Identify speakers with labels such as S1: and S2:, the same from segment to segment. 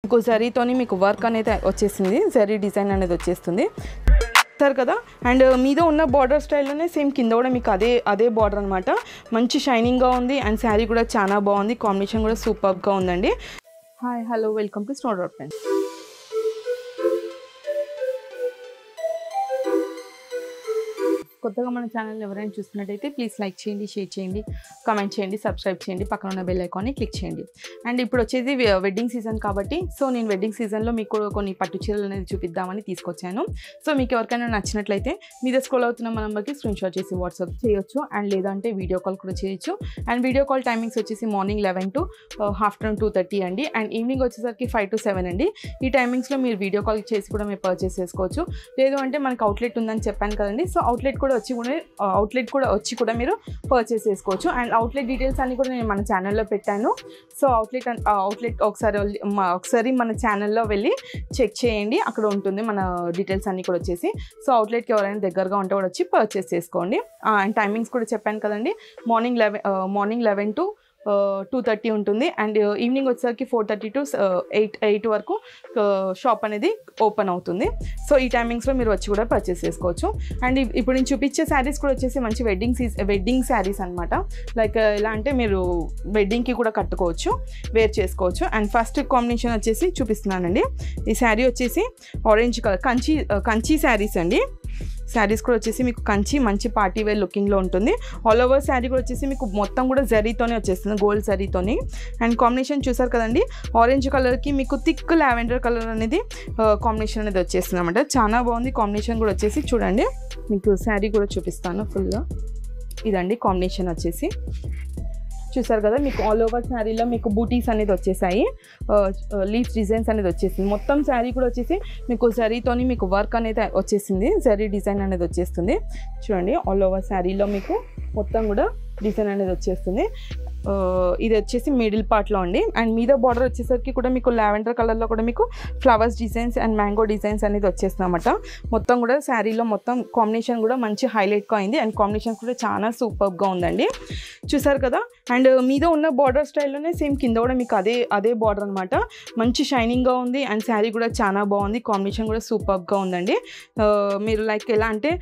S1: మీకు జరీతోని మీకు వర్క్ అనేది వచ్చేసింది, జరీ డిజైన్ అనేది వచ్చేస్తుంది సార్ కదా. అండ్ మీద ఉన్న బార్డర్ స్టైల్లోనే సేమ్ కింద కూడా మీకు అదే బార్డర్ అనమాట. మంచి షైనింగ్గా ఉంది అండ్ శారీ కూడా చాలా బాగుంది, కాంబినేషన్ కూడా సూపర్గా ఉందండి. Hi hello welcome to snow dot friends. కొత్తగా మన ఛానల్ ఎవరైనా చూస్తున్నట్టయితే ప్లీజ్ లైక్ చేయండి, షేర్ చేయండి, కామెంట్ చేయండి, సబ్స్క్రైబ్ చేయండి, పక్కన ఉన్న బెల్ ఐకాన్ని క్లిక్ చేయండి. అండ్ ఇప్పుడు వచ్చేది వెడ్డింగ్ సీజన్ కాబట్టి నేను వెడ్డింగ్ సీజన్లో మీకు కొన్ని పట్టు చీరలు అనేది చూపిద్దామని తీసుకొచ్చాను. సో మీకు ఎవరికైనా నచ్చినట్లయితే మీద స్క్రోల్ అవుతున్న మన నెంబర్కి స్క్రీన్ షాట్ చేసి వాట్సాప్ చేయొచ్చు అండ్ లేదంటే వీడియో కాల్ కూడా చేయొచ్చు. అండ్ వీడియో కాల్ టైమింగ్స్ వచ్చేసి మార్నింగ్ 11 to ఆఫ్టర్నూన్ 2:30 అండి. అండ్ ఈవినింగ్ వచ్చేసరికి 5 to 7 అండి. ఈ టైమింగ్స్లో మీరు వీడియో కాల్ చేసి కూడా మీరు పర్చేస్ చేసుకోవచ్చు. లేదు అంటే మనకి అవుట్లెట్ ఉందని చెప్పాను కదండి, సో అవుట్లెట్ కూడా వచ్చి కూడా మీరు పర్చేస్ చేసుకోవచ్చు. అండ్ అవుట్లెట్ డీటెయిల్స్ అన్ని కూడా నేను మన ఛానల్లో పెట్టాను. సో అవుట్లెట్ ఒకసారి మన ఛానల్లో వెళ్ళి చెక్ చేయండి, అక్కడ ఉంటుంది మన డీటెయిల్స్ అన్నీ కూడా వచ్చేసి. సో అవుట్లెట్కి ఎవరైనా దగ్గరగా ఉంటే కూడా వచ్చి పర్చేస్ చేసుకోండి. అండ్ టైమింగ్స్ కూడా చెప్పాను కదండి, మార్నింగ్ 11 to 2:30 ఉంటుంది. అండ్ ఈవినింగ్ వచ్చేసరికి 4:30 to 8 వరకు షాప్ అనేది ఓపెన్ అవుతుంది. సో ఈ టైమింగ్స్లో మీరు వచ్చి కూడా పర్చేస్ చేసుకోవచ్చు. అండ్ ఇప్పుడు నేను చూపించే శారీస్ కూడా వచ్చేసి మంచి వెడ్డింగ్ శారీస్ అనమాట. లైక్ ఎలా అంటే మీరు వెడ్డింగ్కి కూడా కట్టుకోవచ్చు, వేర్ చేసుకోవచ్చు. అండ్ ఫస్ట్ కాంబినేషన్ వచ్చేసి చూపిస్తున్నానండి. ఈ శారీ వచ్చేసి ఆరెంజ్ కలర్ కంచి శారీస్ అండి. శారీస్ కూడా వచ్చేసి మీకు మంచి పార్టీ వేర్ లుకింగ్లో ఉంటుంది. ఆల్ ఓవర్ శారీ కూడా వచ్చేసి మీకు మొత్తం కూడా జరీతోనే వచ్చేస్తుంది, గోల్డ్ జరీతోని. అండ్ కాంబినేషన్ చూసారు కదండి, ఆరెంజ్ కలర్కి మీకు థిక్ లావెండర్ కలర్ అనేది కాంబినేషన్ అనేది వచ్చేస్తుంది అనమాట. చాలా బాగుంది కాంబినేషన్ కూడా వచ్చేసి. చూడండి మీకు శారీ కూడా చూపిస్తాను ఫుల్గా. ఇదండి కాంబినేషన్ వచ్చేసి, చూసారు కదా. మీకు ఆల్ ఓవర్ శారీలో మీకు బూటీస్ అనేది వచ్చేసాయి, లీఫ్ డిజైన్స్ అనేది వచ్చేసింది. మొత్తం శారీ కూడా వచ్చేసి మీకు జరీతోని మీకు వర్క్ అనేది వచ్చేసింది, జరీ డిజైన్ అనేది వచ్చేస్తుంది. చూడండి ఆల్ ఓవర్ శారీలో మీకు మొత్తం కూడా డిజైన్ అనేది వచ్చేస్తుంది. ఇది వచ్చేసి మిడిల్ పార్ట్లో అండి. అండ్ మీద బార్డర్ వచ్చేసరికి కూడా మీకు లావెండర్ కలర్లో కూడా మీకు flowers designs and mango designs అనేది వచ్చేస్తుంది అన్నమాట. మొత్తం కూడా శారీలో మొత్తం కాంబినేషన్ కూడా మంచి హైలైట్గా అయింది. అండ్ కాంబినేషన్ కూడా చాలా సూపర్గా ఉందండి, చూసారు కదా. అండ్ మీద ఉన్న బార్డర్ స్టైల్లోనే సేమ్ కింద కూడా మీకు అదే బార్డర్ అనమాట. మంచి షైనింగ్గా ఉంది అండ్ శారీ కూడా చాలా బాగుంది, కాంబినేషన్ కూడా సూపర్గా ఉందండి. మీరు లైక్ ఎలా అంటే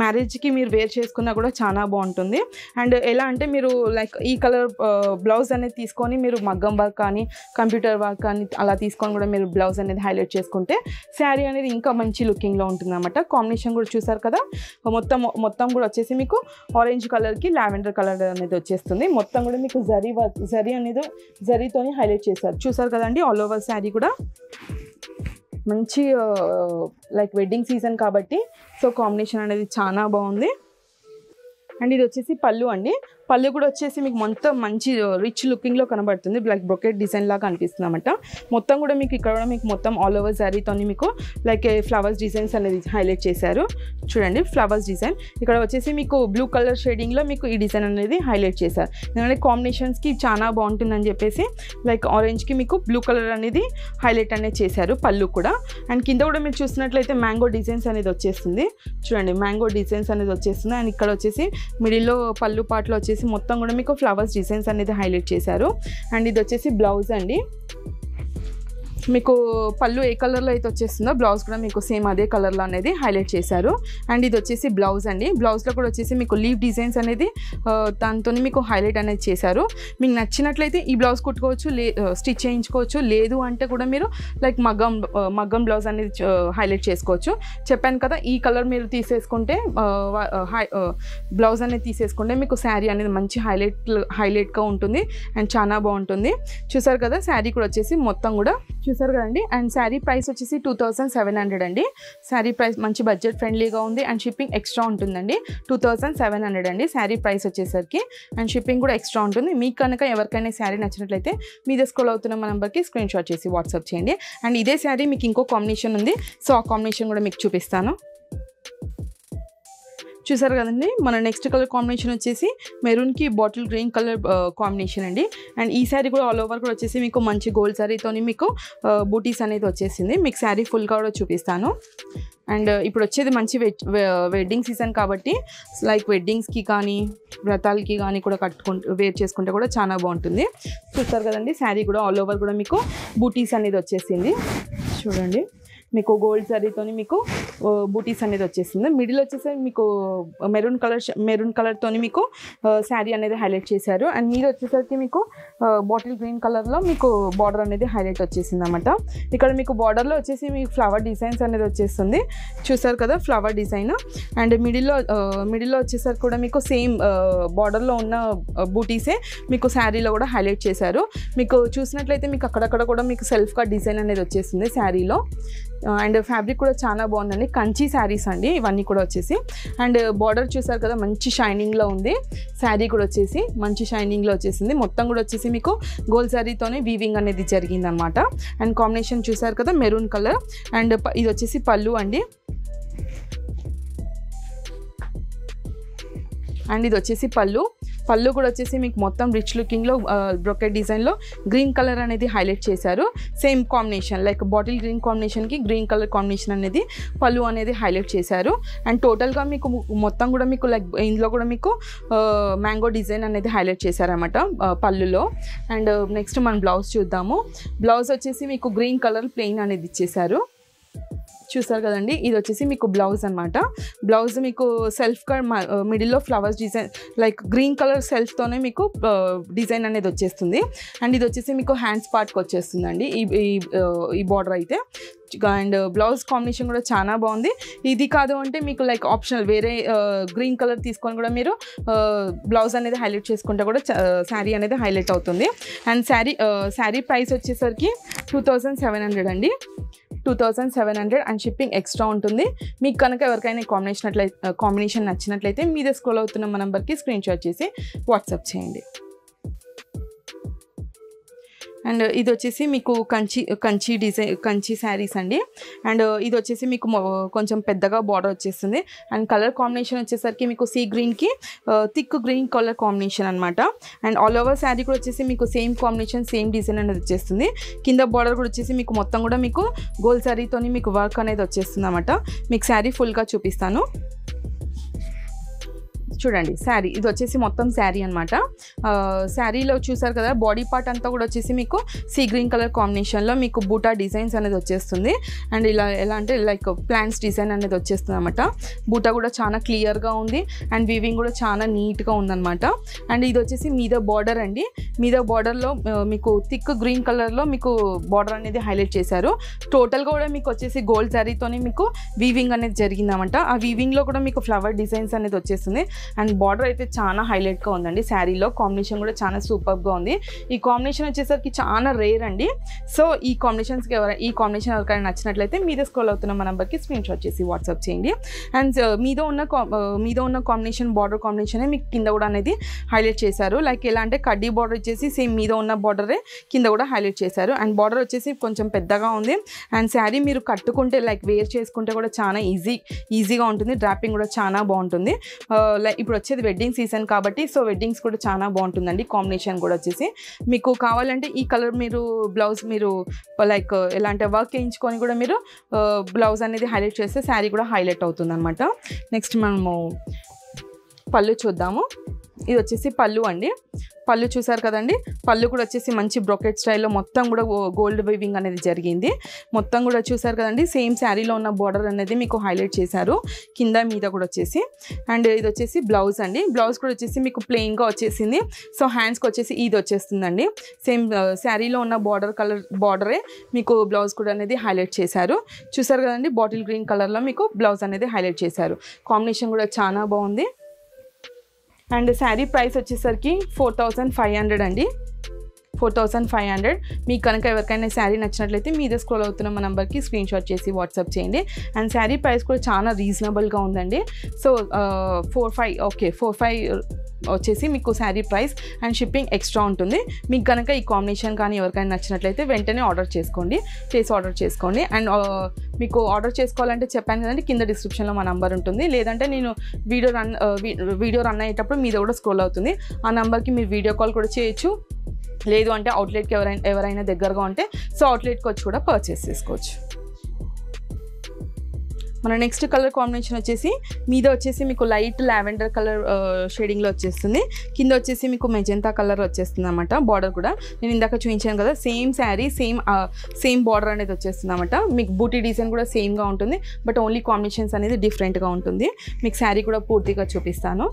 S1: మ్యారేజ్కి మీరు వేర్ చేసుకున్నా కూడా చాలా బాగుంటుంది. అండ్ ఎలా అంటే మీరు లైక్ ఈ కలర్ బ్లౌజ్ అనేది తీసుకొని మీరు మగ్గం వర్క్ కానీ కంప్యూటర్ వర్క్ కానీ అలా తీసుకొని కూడా మీరు బ్లౌజ్ అనేది హైలైట్ చేసుకుంటే శారీ అనేది ఇంకా మంచి లుకింగ్లో ఉంటుంది అన్నమాట. కాంబినేషన్ కూడా చూసారు కదా, మొత్తం కూడా వచ్చేసి మీకు ఆరెంజ్ కలర్కి లావెండర్ కలర్ అనేది వచ్చేస్తుంది. మొత్తం కూడా మీకు జరీ అనేది జరీతోని హైలైట్ చేశారు, చూసారు కదండి. ఆల్ ఓవర్ శారీ కూడా మంచి లైక్ వెడ్డింగ్ సీజన్ కాబట్టి సో కాంబినేషన్ అనేది చాలా బాగుంది. అండ్ ఇది వచ్చేసి పళ్ళు అండి. పళ్ళు కూడా వచ్చేసి మీకు మొత్తం మంచి రిచ్ లుకింగ్లో కనబడుతుంది, లైక్ బ్రొకెట్ డిజైన్ లాగా అనిపిస్తుంది అన్నమాట. మొత్తం కూడా మీకు ఇక్కడ కూడా మీకు మొత్తం ఆల్ ఓవర్ శారీతోని మీకు లైక్ ఫ్లవర్స్ డిజైన్స్ అనేది హైలైట్ చేశారు. చూడండి ఫ్లవర్స్ డిజైన్ ఇక్కడ వచ్చేసి మీకు బ్లూ కలర్ షేడింగ్లో మీకు ఈ డిజైన్ అనేది హైలైట్ చేశారు. ఎందుకంటే కాంబినేషన్స్కి చాలా బాగుంటుందని చెప్పేసి లైక్ ఆరెంజ్కి మీకు బ్లూ కలర్ అనేది హైలైట్ అనేది చేశారు పళ్ళు కూడా. అండ్ కింద కూడా మీరు చూసినట్లయితే మ్యాంగో డిజైన్స్ అనేది వచ్చేస్తుంది. చూడండి మ్యాంగో డిజైన్స్ అనేది వచ్చేస్తుంది. అండ్ ఇక్కడ వచ్చేసి మిడిల్లో పళ్ళు పాటలో వచ్చేసి మొత్తం కూడా మీకు ఫ్లవర్స్ డిజైన్స్ అనేది హైలైట్ చేశారు. అండ్ ఇది వచ్చేసి బ్లౌజ్ అండి. మీకు పళ్ళు ఏ కలర్లో అయితే వచ్చేస్తుందో బ్లౌజ్ కూడా మీకు సేమ్ అదే కలర్లో అనేది హైలైట్ చేశారు. అండ్ ఇది వచ్చేసి బ్లౌజ్ అండి. బ్లౌజ్లో కూడా వచ్చేసి మీకు లీవ్ డిజైన్స్ అనేది దాంతో మీకు హైలైట్ అనేది చేశారు. మీకు నచ్చినట్లయితే ఈ బ్లౌజ్ కుట్టుకోవచ్చు, స్టిచ్ చేయించుకోవచ్చు. లేదు అంటే కూడా మీరు లైక్ మగ్గం బ్లౌజ్ అనేది హైలైట్ చేసుకోవచ్చు. చెప్పాను కదా, ఈ కలర్ మీరు తీసేసుకుంటే బ్లౌజ్ అనేది తీసేసుకుంటే మీకు శారీ అనేది మంచి హైలైట్గా ఉంటుంది అండ్ చాలా బాగుంటుంది. చూసారు కదా, శారీ కూడా వచ్చేసి మొత్తం కూడా చూసారు కదండి. అండ్ శారీ ప్రైస్ వచ్చేసి 2700 అండి. శారీ ప్రైస్ మంచి బడ్జెట్ ఫ్రెండ్లీగా ఉంది అండ్ షిప్పింగ్ ఎక్స్ట్రా ఉంటుందండి. 2700 అండి శారీ ప్రైస్ వచ్చేసరికి. అండ్ షిప్పింగ్ కూడా ఎక్స్ట్రా ఉంటుంది. మీకు కనుక ఎవరికైనా శారీ నచ్చినట్లయితే మీద స్క్రోల్ అవుతున్న మా నెంబర్కి స్క్రీన్ షాట్ చేసి వాట్సాప్ చేయండి. అండ్ ఇదే శారీ మీకు ఇంకో కాంబినేషన్ ఉంది, సో ఆ కాంబినేషన్ కూడా మీకు చూపిస్తాను. చూసారు కదండి, మన నెక్స్ట్ కలర్ కాంబినేషన్ వచ్చేసి మెరూన్కి బాటిల్ గ్రీన్ కలర్ కాంబినేషన్ అండి. అండ్ ఈ శారీ కూడా ఆల్ ఓవర్ కూడా వచ్చేసి మీకు మంచి గోల్డ్ శారీతోని మీకు బూటీస్ అనేది వచ్చేసింది. మీకు శారీ ఫుల్గా కూడా చూపిస్తాను. అండ్ ఇప్పుడు వచ్చేది మంచి వెడ్డింగ్ సీజన్ కాబట్టి లైక్ వెడ్డింగ్స్కి కానీ వ్రతాలకి కానీ కూడా వేర్ చేసుకుంటే కూడా చాలా బాగుంటుంది. చూస్తారు కదండి, శారీ కూడా ఆల్ ఓవర్ కూడా మీకు బూటీస్ అనేది వచ్చేసింది. చూడండి, మీకు గోల్డ్ శారీతోని మీకు బూటీస్ అనేది వచ్చేసింది. మిడిల్ వచ్చేసి మీకు మెరూన్ కలర్తోని మీకు శారీ అనేది హైలైట్ చేశారు. అండ్ మీరు వచ్చేసరికి మీకు బాటిల్ గ్రీన్ కలర్లో మీకు బార్డర్ అనేది హైలైట్ వచ్చేసింది అనమాట. ఇక్కడ మీకు బార్డర్లో వచ్చేసి మీకు ఫ్లవర్ డిజైన్స్ అనేది వచ్చేస్తుంది. చూసారు కదా ఫ్లవర్ డిజైన్. అండ్ మిడిల్లో వచ్చేసరికి కూడా మీకు సేమ్ బార్డర్లో ఉన్న బూటీసే మీకు శారీలో కూడా హైలైట్ చేశారు. మీకు చూసినట్లయితే మీకు అక్కడక్కడ కూడా మీకు సెల్ఫ్గా డిజైన్ అనేది వచ్చేసింది శారీలో. అండ్ ఫ్యాబ్రిక్ కూడా చాలా బాగుందండి. కంచి శారీస్ అండి ఇవన్నీ కూడా వచ్చేసి. అండ్ బార్డర్ చూసారు కదా మంచి షైనింగ్లో ఉంది. శారీ కూడా వచ్చేసి మంచి షైనింగ్లో వచ్చేసింది. మొత్తం కూడా వచ్చేసి మీకు గోల్డ్ శారీతోనే వీవింగ్ అనేది జరిగింది అనమాట. అండ్ కాంబినేషన్ చూసారు కదా మెరూన్ కలర్. అండ్ ఇది వచ్చేసి పళ్ళు అండి. అండ్ ఇది వచ్చేసి పళ్ళు కూడా వచ్చేసి మీకు మొత్తం రిచ్ లుకింగ్లో బ్రొకెట్ డిజైన్లో గ్రీన్ కలర్ అనేది హైలైట్ చేశారు. Same combination like bottle green కాంబినేషన్కి గ్రీన్ కలర్ కాంబినేషన్ అనేది పళ్ళు అనేది హైలైట్ చేశారు. అండ్ టోటల్గా మీకు మొత్తం కూడా మీకు లైక్ ఇందులో కూడా మీకు మ్యాంగో డిజైన్ అనేది హైలైట్ చేశారన్నమాట పళ్ళులో. అండ్ నెక్స్ట్ మనం బ్లౌజ్ చూద్దాము. బ్లౌజ్ వచ్చేసి మీకు గ్రీన్ కలర్ ప్లెయిన్ అనేది ఇచ్చేశారు. చూసారు కదండి, ఇది వచ్చేసి మీకు బ్లౌజ్ అనమాట. బ్లౌజ్ మీకు సెల్ఫ్గా మిడిల్లో flowers design like green colour సెల్ఫ్తోనే మీకు డిజైన్ అనేది వచ్చేస్తుంది. అండ్ ఇది వచ్చేసి మీకు హ్యాండ్స్ పార్ట్కి వచ్చేస్తుందండి ఈ బార్డర్ అయితే. అండ్ బ్లౌజ్ కాంబినేషన్ కూడా చాలా బాగుంది. ఇది కాదు అంటే మీకు లైక్ ఆప్షనల్ వేరే గ్రీన్ కలర్ తీసుకొని కూడా మీరు బ్లౌజ్ అనేది హైలైట్ చేసుకుంటే కూడా శారీ అనేది హైలైట్ అవుతుంది. అండ్ శారీ ప్రైస్ వచ్చేసరికి 2700 అండి. 2700 అండ్ షిప్పింగ్ ఎక్స్ట్రా ఉంటుంది. మీకు కనుక ఎవరికైనా కాంబినేషన్ నచ్చినట్లయితే మీదే స్క్రోల్ అవుతున్న మా నెంబర్కి స్క్రీన్ షాట్ చేసి వాట్సాప్ చేయండి. అండ్ ఇది వచ్చేసి మీకు కంచి శారీస్ అండి. అండ్ ఇది వచ్చేసి మీకు కొంచెం పెద్దగా బార్డర్ వచ్చేస్తుంది. అండ్ కలర్ కాంబినేషన్ వచ్చేసరికి మీకు సీ గ్రీన్కి థిక్ గ్రీన్ కలర్ కాంబినేషన్ అనమాట. అండ్ ఆల్ ఓవర్ శారీ కూడా వచ్చేసి మీకు సేమ్ కాంబినేషన్ సేమ్ డిజైన్ అనేది వచ్చేస్తుంది. కింద బార్డర్ కూడా వచ్చేసి మీకు మొత్తం కూడా మీకు గోల్డ్ శారీతోని మీకు వర్క్ అనేది వచ్చేస్తుంది అనమాట. మీకు శారీ ఫుల్గా చూపిస్తాను. చూడండి శారీ ఇది వచ్చేసి మొత్తం శారీ అనమాట. శారీలో చూసారు కదా బాడీ పార్ట్ అంతా కూడా వచ్చేసి మీకు సీ గ్రీన్ కలర్ కాంబినేషన్లో మీకు బూటా డిజైన్స్ అనేది వచ్చేస్తుంది. అండ్ ఇలా ఎలా అంటే లైక్ ప్లాంట్స్ డిజైన్ అనేది వచ్చేస్తుంది అనమాట. బూటా కూడా చాలా క్లియర్గా ఉంది. అండ్ వీవింగ్ కూడా చాలా నీట్గా ఉందన్నమాట. అండ్ ఇది వచ్చేసి మీద బార్డర్ అండి. మీద బార్డర్లో మీకు థిక్ గ్రీన్ కలర్లో మీకు బార్డర్ అనేది హైలైట్ చేశారు. టోటల్గా కూడా మీకు వచ్చేసి గోల్డ్ శారీతోనే మీకు వీవింగ్ అనేది జరిగిందన్నమాట. ఆ వీవింగ్లో కూడా మీకు ఫ్లవర్ డిజైన్స్ అనేది వచ్చేస్తుంది. అండ్ బార్డర్ అయితే చాలా హైలైట్గా ఉందండి. శారీలో కాంబినేషన్ కూడా చాలా సూపర్గా ఉంది. ఈ కాంబినేషన్ వచ్చేసరికి చాలా రేర్ అండి. సో ఈ కాంబినేషన్ ఎవరికైనా నచ్చినట్లయితే మీదే స్క్రోల్ అవుతున్న మా నెంబర్కి స్క్రీన్ షాట్ చేసి వాట్సాప్ చేయండి. అండ్ మీద ఉన్న కాంబినేషన్ బార్డర్ కాంబినేషనే మీకు కింద కూడా అనేది హైలైట్ చేశారు. లైక్ ఎలా అంటే కడ్డీ బార్డర్ వచ్చేసి సేమ్ మీద ఉన్న బార్డరే కింద కూడా హైలైట్ చేశారు. అండ్ బార్డర్ వచ్చేసి కొంచెం పెద్దగా ఉంది. అండ్ శారీ మీరు కట్టుకుంటే లైక్ వేర్ చేసుకుంటే కూడా చాలా ఈజీగా ఉంటుంది. డ్రాపింగ్ కూడా చాలా బాగుంటుంది. లైక్ ఇప్పుడు వచ్చేది వెడ్డింగ్ సీజన్ కాబట్టి సో వెడ్డింగ్స్ కూడా చాలా బాగుంటుందండి. కాంబినేషన్ కూడా వచ్చేసి మీకు కావాలంటే ఈ కలర్ మీరు బ్లౌజ్ మీరు లైక్ ఎలా అంటే వర్క్ వేయించుకొని కూడా మీరు బ్లౌజ్ అనేది హైలైట్ చేస్తే శారీ కూడా హైలైట్ అవుతుంది అనమాట. నెక్స్ట్ మనము పళ్ళు చూద్దాము. ఇది వచ్చేసి పళ్ళు అండి. పళ్ళు చూసారు కదండి. పళ్ళు కూడా వచ్చేసి మంచి బ్రొకెట్ స్టైల్లో మొత్తం కూడా గోల్డ్ వీవింగ్ అనేది జరిగింది. మొత్తం కూడా చూసారు కదండి. సేమ్ శారీలో ఉన్న బార్డర్ అనేది మీకు హైలైట్ చేశారు కింద మీద కూడా వచ్చేసి. అండ్ ఇది వచ్చేసి బ్లౌజ్ అండి. బ్లౌజ్ కూడా వచ్చేసి మీకు ప్లెయిన్గా వచ్చేసింది. సో హ్యాండ్స్కి వచ్చేసి ఇది వచ్చేస్తుందండి. సేమ్ శారీలో ఉన్న బార్డరే మీకు బ్లౌజ్ కూడా అనేది హైలైట్ చేశారు. చూసారు కదండి. బాటిల్ గ్రీన్ కలర్లో మీకు బ్లౌజ్ అనేది హైలైట్ చేశారు. కాంబినేషన్ కూడా చాలా బాగుంది. అండ్ శారీ ప్రైస్ వచ్చేసరికి 4500 అండి. 4500. మీకు కనుక ఎవరికైనా శారీ నచ్చినట్లయితే మీదే స్క్రోల్ అవుతున్న మా నెంబర్కి స్క్రీన్ షాట్ చేసి వాట్సాప్ చేయండి. అండ్ శారీ ప్రైస్ కూడా చాలా రీజనబుల్గా ఉందండి. సో 45 వచ్చేసి మీకు sari price and shipping extra ఉంటుంది. మీకు కనుక ఈ కాంబినేషన్ కానీ ఎవరికైనా నచ్చినట్లయితే వెంటనే ఆర్డర్ చేసుకోండి, ఆర్డర్ చేసుకోండి. అండ్ మీకు ఆర్డర్ చేసుకోవాలంటే చెప్పాను కదండి, కింద డిస్క్రిప్షన్లో మా నెంబర్ ఉంటుంది. లేదంటే నేను వీడియో రన్ అయ్యేటప్పుడు మీద కూడా స్క్రోల్ అవుతుంది, ఆ నెంబర్కి మీరు వీడియో కాల్ కూడా చేయొచ్చు. లేదు అంటే అవుట్లెట్కి ఎవరైనా దగ్గరగా ఉంటే సో అవుట్లెట్కి వచ్చి కూడా పర్చేస్ చేసుకోవచ్చు. మన నెక్స్ట్ కలర్ కాంబినేషన్ వచ్చేసి మీద వచ్చేసి మీకు లైట్ లావెండర్ కలర్ షేడింగ్లో వచ్చేస్తుంది. కింద వచ్చేసి మీకు మెజెంతా కలర్ వచ్చేస్తుంది అనమాట. బార్డర్ కూడా నేను ఇందాక చూపించాను కదా, సేమ్ శారీ సేమ్ బార్డర్ అనేది వచ్చేస్తుంది అనమాట. మీకు బూటీ డిజైన్ కూడా సేమ్గా ఉంటుంది, బట్ ఓన్లీ కాంబినేషన్స్ అనేది డిఫరెంట్గా ఉంటుంది. మీకు శారీ కూడా పూర్తిగా చూపిస్తాను.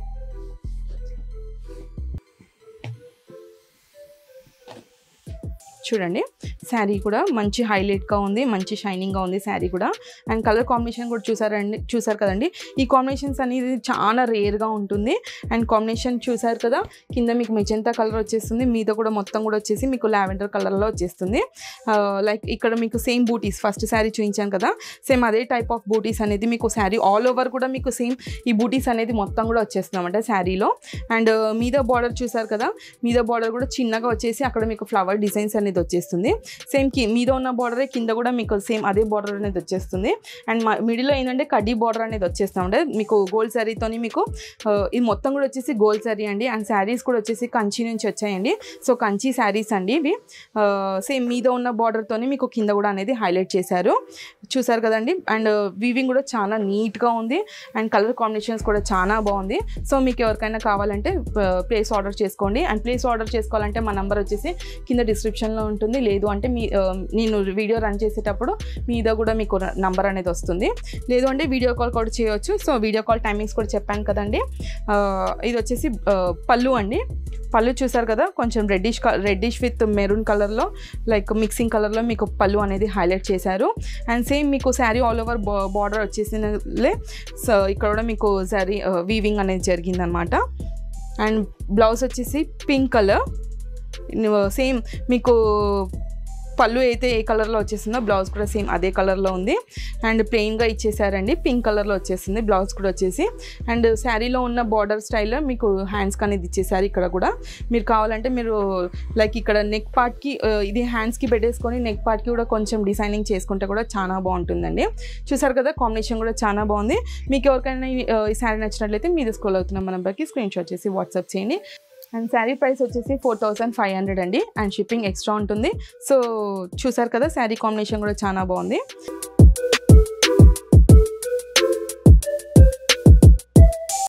S1: చూడండి, శారీ కూడా మంచి హైలైట్గా ఉంది, మంచి షైనింగ్గా ఉంది శారీ కూడా. అండ్ కలర్ కాంబినేషన్ కూడా చూసారు కదండి. ఈ కాంబినేషన్స్ అనేది చాలా రేర్గా ఉంటుంది. అండ్ కాంబినేషన్ చూసారు కదా, కింద మీకు మెజెంతా కలర్ వచ్చేస్తుంది, మీద కూడా మొత్తం కూడా వచ్చేసి మీకు లావెండర్ కలర్లో వచ్చేస్తుంది. లైక్ ఇక్కడ మీకు సేమ్ బూటీస్, ఫస్ట్ శారీ చూపించాను కదా, సేమ్ అదే టైప్ ఆఫ్ బూటీస్ అనేది మీకు శారీ ఆల్ ఓవర్ కూడా మీకు సేమ్ ఈ బూటీస్ అనేది మొత్తం కూడా వచ్చేస్తుంది అన్నమాట శారీలో. అండ్ మీద బార్డర్ చూసారు కదా, మీద బార్డర్ కూడా చిన్నగా వచ్చేసి అక్కడ మీకు ఫ్లవర్ డిజైన్స్ అనేది వచ్చేస్తుంది. సేమ్ మీద ఉన్న బార్డరే కింద కూడా మీకు సేమ్ అదే బార్డర్ అనేది వచ్చేస్తుంది. అండ్ మిడిల్లో ఏంటంటే కడ్డీ బార్డర్ అనేది వచ్చేస్తూ ఉంటుంది మీకు గోల్డ్ శారీతోని. మీకు ఇది మొత్తం కూడా వచ్చేసి గోల్డ్ శారీ అండి. అండ్ శారీస్ కూడా వచ్చేసి కంచి నుంచి వచ్చాయండి. సో కంచి శారీస్ అండి ఇవి. సేమ్ మీద ఉన్న బార్డర్తోని మీకు కింద కూడా అనేది హైలైట్ చేశారు, చూసారు కదండి. అండ్ వీవింగ్ కూడా చాలా నీట్గా ఉంది. అండ్ కలర్ కాంబినేషన్స్ కూడా చాలా బాగుంది. సో మీకు ఎవరికైనా కావాలంటే ప్లేస్ ఆర్డర్ చేసుకోండి. అండ్ ప్లేస్ ఆర్డర్ చేసుకోవాలంటే మా నెంబర్ వచ్చేసి కింద డిస్క్రిప్షన్లో ఉంటుంది. లేదు అంటే నేను వీడియో రన్ చేసేటప్పుడు మీద కూడా మీకు నంబర్ అనేది వస్తుంది. లేదు అంటే వీడియో కాల్ కూడా చేయవచ్చు. సో వీడియో కాల్ టైమింగ్స్ కూడా చెప్పాను కదండి. ఇది వచ్చేసి పళ్ళు అండి. పళ్ళు చూసారు కదా, కొంచెం రెడ్డిష్ విత్ మెరూన్ కలర్లో లైక్ మిక్సింగ్ కలర్లో మీకు పళ్ళు అనేది హైలైట్ చేశారు. అండ్ సేమ్ మీకు శారీ ఆల్ ఓవర్ బార్డర్ వచ్చేసినలే. సో ఇక్కడ కూడా మీకు శారీ వీవింగ్ అనేది జరిగిందనమాట. అండ్ బ్లౌజ్ వచ్చేసి పింక్ కలర్. సేమ్ మీకు పళ్ళు అయితే ఏ కలర్లో వచ్చేసిందో బ్లౌజ్ కూడా సేమ్ అదే కలర్లో ఉంది. అండ్ ప్లెయిన్గా ఇచ్చేసారండి, పింక్ కలర్లో వచ్చేసింది బ్లౌజ్ కూడా వచ్చేసి. అండ్ శారీలో ఉన్న బార్డర్ స్టైల్లో మీకు హ్యాండ్స్కి అనేది ఇచ్చేసారు. ఇక్కడ కూడా మీరు కావాలంటే మీరు లైక్ ఇక్కడ నెక్ పార్ట్కి ఇది హ్యాండ్స్కి పెట్టేసుకొని నెక్ పార్ట్కి కూడా కొంచెం డిజైనింగ్ చేసుకుంటే కూడా చాలా బాగుంటుందండి. చూసారు కదా, కాంబినేషన్ కూడా చాలా బాగుంది. మీకు ఎవరికైనా ఈ శారీ నచ్చినట్లయితే మీరు స్క్రోల్ అవుతున్న మన నెంబర్కి స్క్రీన్ షాట్ చేసి వాట్సాప్ చేయండి. అండ్ శారీ ప్రైస్ వచ్చేసి 4500 అండి. అండ్ షిప్పింగ్ ఎక్స్ట్రా ఉంటుంది. సో చూసారు కదా, శారీ కాంబినేషన్ కూడా చాలా బాగుంది.